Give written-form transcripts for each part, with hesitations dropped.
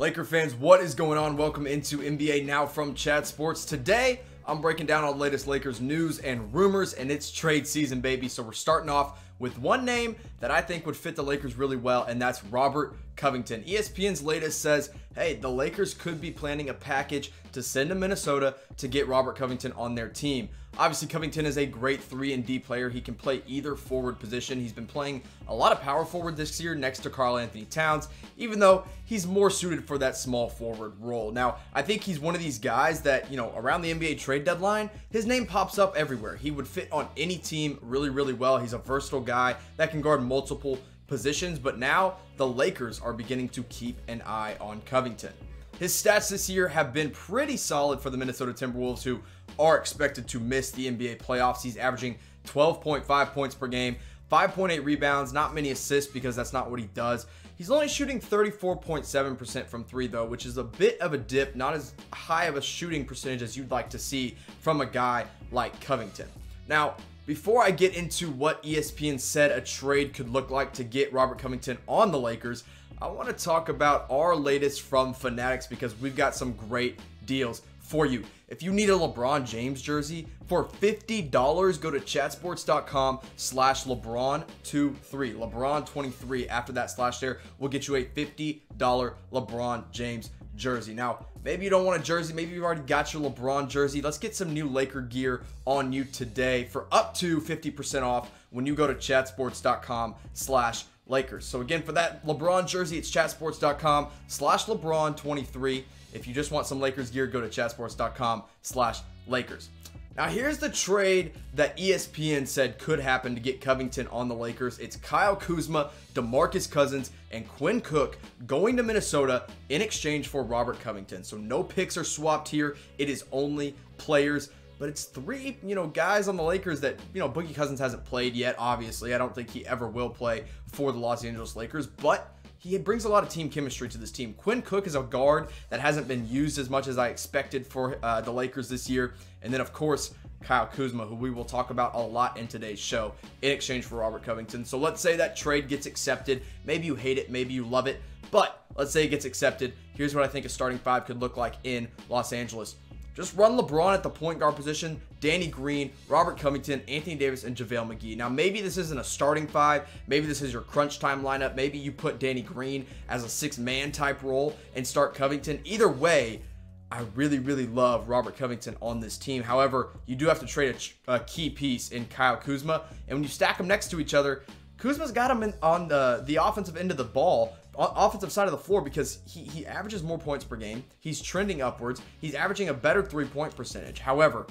Laker fans, what is going on? Welcome into NBA Now from Chat Sports. Today, I'm breaking down all the latest Lakers news and rumors, and it's trade season, baby. So we're starting off with one name that I think would fit the Lakers really well, and that's Robert Covington. ESPN's latest says, hey, the Lakers could be planning a package to send to Minnesota to get Robert Covington on their team. Obviously, Covington is a great 3-and-D player. He can play either forward position. He's been playing a lot of power forward this year next to Karl-Anthony Towns, even though he's more suited for that small forward role. Now, I think he's one of these guys that, around the NBA trade deadline, his name pops up everywhere. He would fit on any team really, really well. He's a versatile guy that can guard multiple positions, but now the Lakers are beginning to keep an eye on Covington. His stats this year have been pretty solid for the Minnesota Timberwolves, who are expected to miss the NBA playoffs. He's averaging 12.5 points per game, 5.8 rebounds, not many assists because that's not what he does. He's only shooting 34.7% from three though, which is a bit of a dip, not as high of a shooting percentage as you'd like to see from a guy like Covington. Now, before I get into what ESPN said a trade could look like to get Robert Covington on the Lakers, I want to talk about our latest from Fanatics because we've got some great deals for you. If you need a LeBron James jersey for $50, go to chatsports.com/LeBron23. LeBron23 after that slash there will get you a $50 LeBron James jersey. Now, maybe you don't want a jersey, maybe you've already got your LeBron jersey. Let's get some new Laker gear on you today for up to 50% off when you go to chatsports.com/Lakers. So again, for that LeBron jersey, it's chatsports.com/LeBron23. If you just want some Lakers gear, go to chatsports.com/Lakers. Now here's the trade that ESPN said could happen to get Covington on the Lakers. It's Kyle Kuzma, DeMarcus Cousins, and Quinn Cook going to Minnesota in exchange for Robert Covington. So no picks are swapped here. It is only players. But it's three, guys on the Lakers that, Boogie Cousins hasn't played yet, obviously. I don't think he ever will play for the Los Angeles Lakers, but he brings a lot of team chemistry to this team. Quinn Cook is a guard that hasn't been used as much as I expected for the Lakers this year. And then, of course, Kyle Kuzma, who we will talk about a lot in today's show, in exchange for Robert Covington. So let's say that trade gets accepted. Maybe you hate it, maybe you love it, but let's say it gets accepted. Here's what I think a starting five could look like in Los Angeles. Just run LeBron at the point guard position, Danny Green, Robert Covington, Anthony Davis, and JaVale McGee. Now, maybe this isn't a starting five. Maybe this is your crunch time lineup. Maybe you put Danny Green as a six-man type role and start Covington. Either way, I really, really love Robert Covington on this team. However, you do have to trade a key piece in Kyle Kuzma. And when you stack them next to each other, Kuzma's got him on the offensive end of the ball, offensive side of the floor, because he averages more points per game. He's trending upwards. He's averaging a better three-point percentage. However,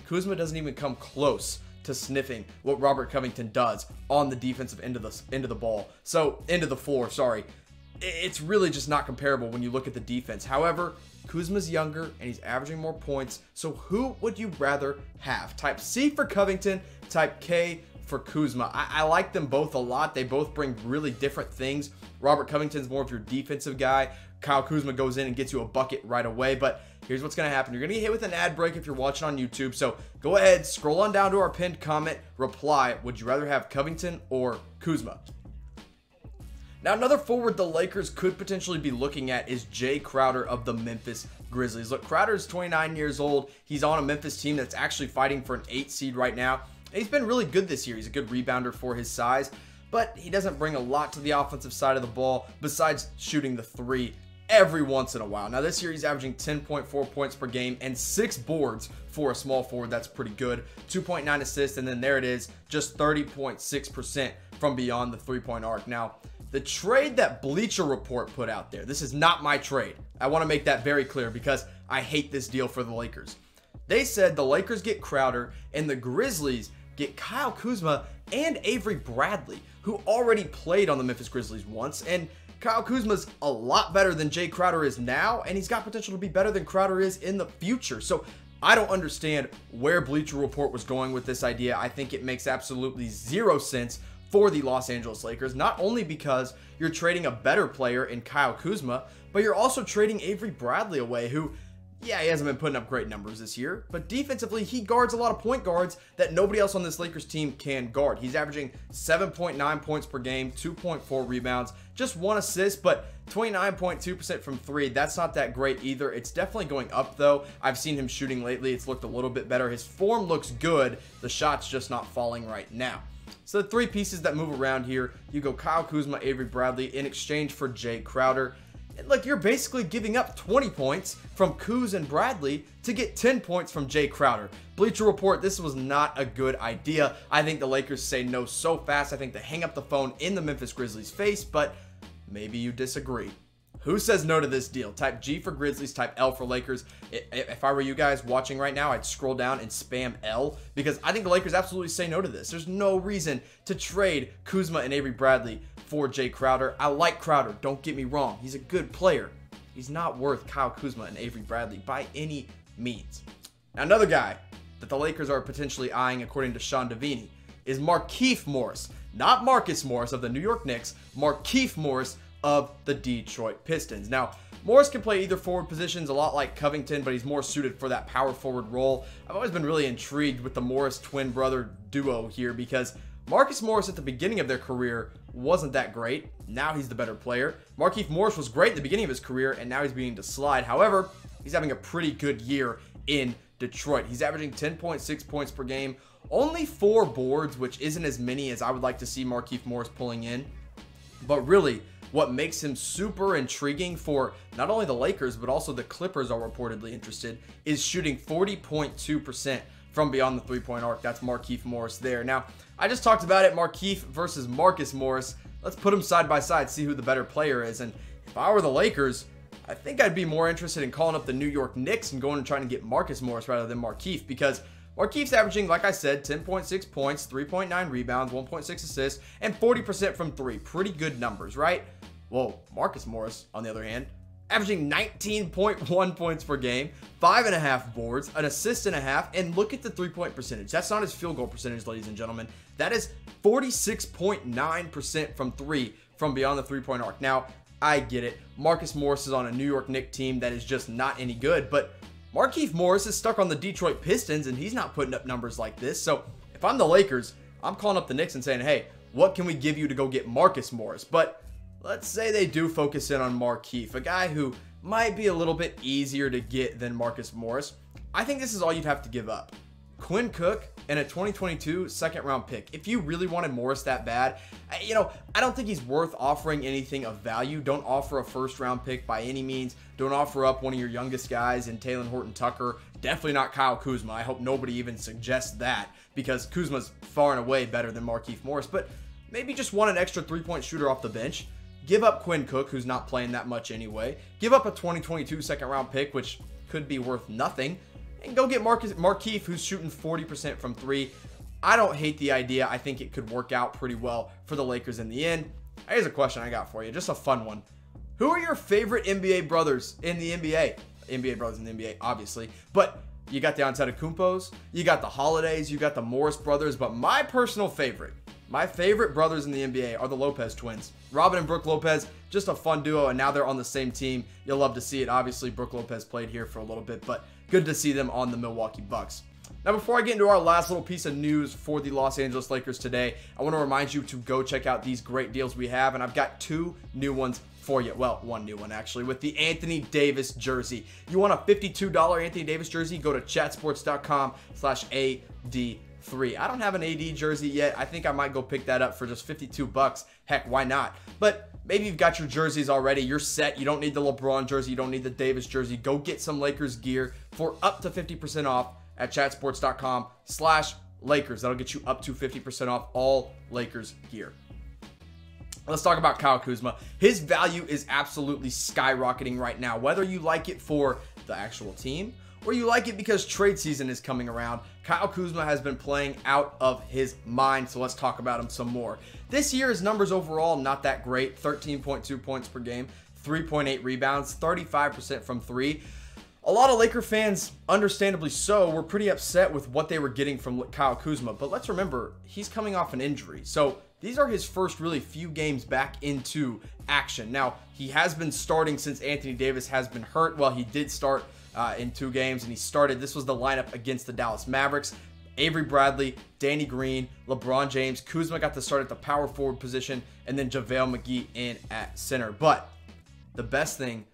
Kuzma doesn't even come close to sniffing what Robert Covington does on the defensive end of the ball. So, end of the floor, sorry. It's really just not comparable when you look at the defense. However, Kuzma's younger and he's averaging more points. So who would you rather have? Type C for Covington, type K for Kuzma. I like them both a lot. They both bring really different things. Robert Covington's more of your defensive guy. Kyle Kuzma goes in and gets you a bucket right away. But here's what's going to happen. You're going to get hit with an ad break if you're watching on YouTube. So go ahead, scroll on down to our pinned comment, reply, would you rather have Covington or Kuzma? Now, another forward the Lakers could potentially be looking at is Jae Crowder of the Memphis Grizzlies. Look, Crowder is 29 years old. He's on a Memphis team that's actually fighting for an 8 seed right now. And he's been really good this year. He's a good rebounder for his size, but he doesn't bring a lot to the offensive side of the ball besides shooting the three every once in a while. Now, this year he's averaging 10.4 points per game and 6 boards for a small forward. That's pretty good. 2.9 assists, and then there it is, just 30.6% from beyond the three-point arc. Now, the trade that Bleacher Report put out there, this is not my trade. I want to make that very clear because I hate this deal for the Lakers. They said the Lakers get Crowder and the Grizzlies get Kyle Kuzma and Avery Bradley, who already played on the Memphis Grizzlies once. And Kyle Kuzma's a lot better than Jae Crowder is now, and he's got potential to be better than Crowder is in the future. So I don't understand where Bleacher Report was going with this idea. I think it makes absolutely zero sense for the Los Angeles Lakers, not only because you're trading a better player in Kyle Kuzma, but you're also trading Avery Bradley away, who Yeah, he hasn't been putting up great numbers this year, but defensively, he guards a lot of point guards that nobody else on this Lakers team can guard. He's averaging 7.9 points per game, 2.4 rebounds, just 1 assist, but 29.2% from 3. That's not that great either. It's definitely going up, though. I've seen him shooting lately. It's looked a little bit better. His form looks good. The shot's just not falling right now. So the 3 pieces that move around here, you go Kyle Kuzma, Avery Bradley in exchange for Jae Crowder. And look, you're basically giving up 20 points from Kuz and Bradley to get 10 points from Jae Crowder. Bleacher Report, this was not a good idea. I think the Lakers say no so fast. I think they hang up the phone in the Memphis Grizzlies' face, but maybe you disagree. Who says no to this deal? Type G for Grizzlies, type L for Lakers. If I were you guys watching right now, I'd scroll down and spam L because I think the Lakers absolutely say no to this. There's no reason to trade Kuzma and Avery Bradley for Jae Crowder. I like Crowder, don't get me wrong. He's a good player. He's not worth Kyle Kuzma and Avery Bradley by any means. Now, another guy that the Lakers are potentially eyeing, according to Sean Devini, is Markieff Morris. Not Marcus Morris of the New York Knicks, Markieff Morris of the Detroit Pistons. Now, Morris can play either forward positions, a lot like Covington, but he's more suited for that power forward role. I've always been really intrigued with the Morris twin brother duo here because Marcus Morris at the beginning of their career wasn't that great. Now he's the better player. Markieff Morris was great at the beginning of his career, and now he's beginning to slide. However, he's having a pretty good year in Detroit. He's averaging 10.6 points per game, only 4 boards, which isn't as many as I would like to see Markieff Morris pulling in. But really, what makes him super intriguing for not only the Lakers, but also the Clippers are reportedly interested, is shooting 40.2% from beyond the three-point arc. That's Markieff Morris there. Now, I just talked about it, Markieff versus Marcus Morris. Let's put them side by side, see who the better player is. And if I were the Lakers, I think I'd be more interested in calling up the New York Knicks and going and trying to get Marcus Morris rather than Markieff, because Markieff's averaging, like I said, 10.6 points, 3.9 rebounds, 1.6 assists, and 40% from 3. Pretty good numbers, right? Well, Marcus Morris, on the other hand, averaging 19.1 points per game, 5.5 boards, an assist and a half, and look at the three-point percentage. That's not his field goal percentage, ladies and gentlemen. That is 46.9% from 3 from beyond the three-point arc. Now, I get it. Marcus Morris is on a New York Knicks team that is just not any good, but Markieff Morris is stuck on the Detroit Pistons, and he's not putting up numbers like this. So if I'm the Lakers, I'm calling up the Knicks and saying, hey, what can we give you to go get Marcus Morris? But let's say they do focus in on Markieff, a guy who might be a little bit easier to get than Marcus Morris. I think this is all you'd have to give up. Quinn Cook and a 2022 second-round pick. If you really wanted Morris that bad, I don't think he's worth offering anything of value. Don't offer a first-round pick by any means. Don't offer up one of your youngest guys in Talen Horton-Tucker. Definitely not Kyle Kuzma. I hope nobody even suggests that, because Kuzma's far and away better than Markieff Morris. But maybe just want an extra three-point shooter off the bench. Give up Quinn Cook, who's not playing that much anyway. Give up a 2022 second-round pick, which could be worth nothing. And go get Markieff, who's shooting 40% from 3. I don't hate the idea. I think it could work out pretty well for the Lakers in the end. Here's a question I got for you, just a fun one. Who are your favorite NBA brothers in the NBA? NBA brothers in the NBA, obviously. But you got the Antetokounmpos, you got the Holidays, you got the Morris brothers. But my personal favorite, my favorite brothers in the NBA are the Lopez twins. Robin and Brook Lopez, just a fun duo, and now they're on the same team. You'll love to see it. Obviously, Brook Lopez played here for a little bit, but good to see them on the Milwaukee Bucks. Now, before I get into our last little piece of news for the Los Angeles Lakers today, I want to remind you to go check out these great deals we have, and I've got 2 new ones for you. Well, 1 new one, actually, with the Anthony Davis jersey. You want a $52 Anthony Davis jersey? Go to chatsports.com/AD3. I don't have an AD jersey yet. I think I might go pick that up for just $52. Heck, why not? But maybe you've got your jerseys already. You're set. You don't need the LeBron jersey. You don't need the Davis jersey. Go get some Lakers gear for up to 50% off at chatsports.com/Lakers. That'll get you up to 50% off all Lakers gear. Let's talk about Kyle Kuzma. His value is absolutely skyrocketing right now. Whether you like it for the actual team or you like it because trade season is coming around, Kyle Kuzma has been playing out of his mind, so let's talk about him some more. This year, his numbers overall, not that great. 13.2 points per game, 3.8 rebounds, 35% from 3. A lot of Laker fans, understandably so, were pretty upset with what they were getting from Kyle Kuzma, but let's remember, he's coming off an injury, so these are his first really few games back into action. Now, he has been starting since Anthony Davis has been hurt. Well, he did start in 2 games, and he started. This was the lineup against the Dallas Mavericks. Avery Bradley, Danny Green, LeBron James, Kuzma got to start at the power forward position, and then JaVale McGee in at center. But the best thing,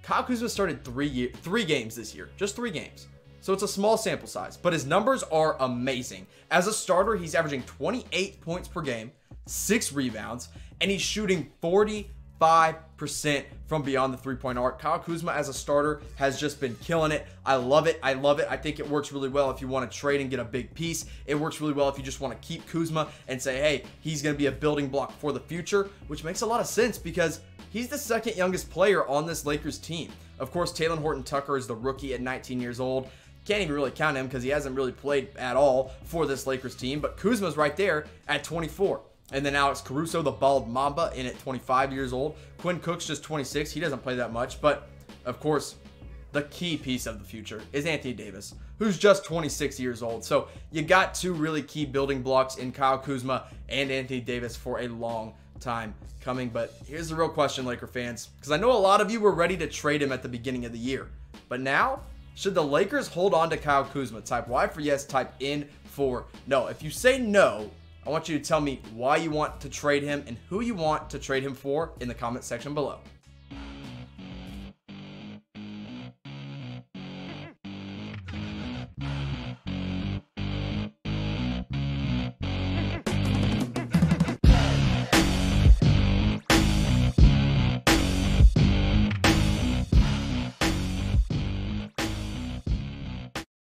Kyle Kuzma started 3 games this year, just 3 games. So it's a small sample size, but his numbers are amazing. As a starter, he's averaging 28 points per game, 6 rebounds, and he's shooting 45% from beyond the 3-point arc. Kyle Kuzma as a starter has just been killing it. I love it. I love it. I think it works really well if you want to trade and get a big piece. It works really well if you just want to keep Kuzma and say, hey, he's going to be a building block for the future, which makes a lot of sense because he's the 2nd youngest player on this Lakers team. Of course, Talen Horton-Tucker is the rookie at 19 years old. Can't even really count him because he hasn't really played at all for this Lakers team, but Kuzma's right there at 24. And then Alex Caruso, the bald mamba, in at 25 years old. Quinn Cook's just 26. He doesn't play that much. But, of course, the key piece of the future is Anthony Davis, who's just 26 years old. So you got 2 really key building blocks in Kyle Kuzma and Anthony Davis for a long time coming. But here's the real question, Laker fans, because I know a lot of you were ready to trade him at the beginning of the year. But now, should the Lakers hold on to Kyle Kuzma? Type Y for yes, type N for no. If you say no, I want you to tell me why you want to trade him and who you want to trade him for in the comment section below.